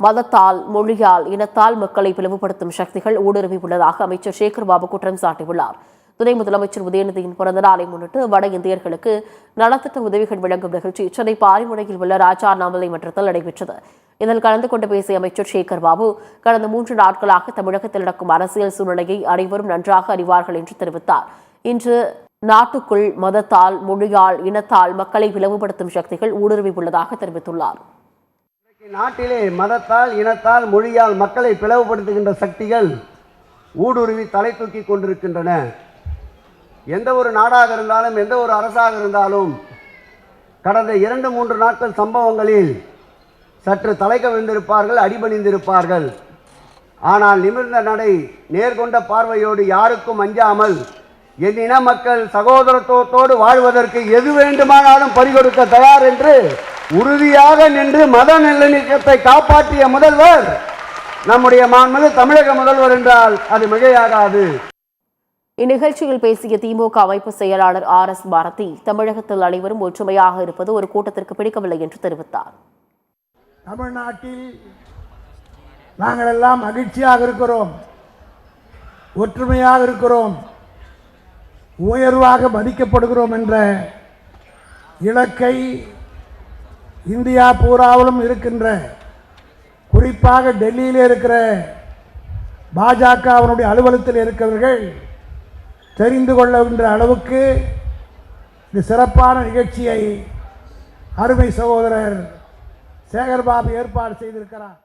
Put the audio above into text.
மதத்தால், மொழியால், இனத்தால் மக்களை பிளவுபடுத்தும் சக்திகள் ஊடுருவி உள்ளதாக அமைச்சர் சேகர்பாபு குற்றம் சாட்டியுள்ளார். துணை முதலமைச்சர் உதயநிதியின் பிறந்த நாளை முன்னிட்டு வட இந்தியர்களுக்கு நலத்திட்ட உதவிகள் வழங்கும் நிகழ்ச்சி சென்னை பாரிமுனையில் உள்ள ராஜா அண்ணாமலை மன்றத்தில் நடைபெற்றது. இதில் கலந்து கொண்டு பேசிய அமைச்சர் சேகர்பாபு, கடந்த 3 நாட்களாக தமிழகத்தில் நடக்கும் அரசியல் சூழ்நிலையை அனைவரும் நன்றாக அறிவார்கள் என்று தெரிவித்தார். இன்று நாட்டுக்குள் மதத்தால், மொழியால், இனத்தால் மக்களை பிளவுபடுத்தும் சக்திகள் ஊடுருவி உள்ளதாக தெரிவித்துள்ளார். நாட்டிலே மதத்தால், இனத்தால், மொழியால் மக்களை பிளவுபடுத்துகின்ற சக்திகள் ஊடுருவி தலை தூக்கி கொண்டிருக்கின்றன. எந்த ஒரு நாடாக இருந்தாலும், எந்த ஒரு அரசாக இருந்தாலும் கடந்த 2-3 நாட்கள் சம்பவங்களில் சற்று தலை கவிழ்ந்திருப்பார்கள், அடிபணிந்திருப்பார்கள். ஆனால் நிமிர்ந்த நடை, நேர்கொண்ட பார்வையோடு, யாருக்கும் அஞ்சாமல் என் இன மக்கள் சகோதரத்துவத்தோடு வாழ்வதற்கு எது வேண்டுமானாலும் பறிகொடுக்க தயார் என்று உறுதியாக நின்று மத நல்லிணக்கத்தை காப்பாற்றிய முதல்வர் நம்முடைய மாண்புமிகு தமிழக முதல்வர் என்றால் அது மிகையாகாது. இந்நிகழ்ச்சியில் பேசிய திமுக அமைப்பு செயலாளர் RS பாரதி, தமிழகத்தில் அனைவரும் ஒற்றுமையாக இருப்பது ஒரு கூட்டத்திற்கு பிடிக்கவில்லை என்று தெரிவித்தார். தமிழ்நாட்டில் நாங்கள் எல்லாம் மகிழ்ச்சியாக இருக்கிறோம், ஒற்றுமையாக இருக்கிறோம், உயர்வாக மதிக்கப்படுகிறோம் என்ற இலக்கை இந்தியா பூராவிலும் இருக்கின்ற, குறிப்பாக டெல்லியில் இருக்கிற பாஜகவினுடைய அலுவலகத்தில் இருக்கிறவர்கள் தெரிந்து கொள்ளுகின்ற அளவுக்கு இந்த சிறப்பான நிகழ்ச்சியை அருமை சகோதரர் சேகர்பாபு ஏற்பாடு செய்திருக்கிறார்.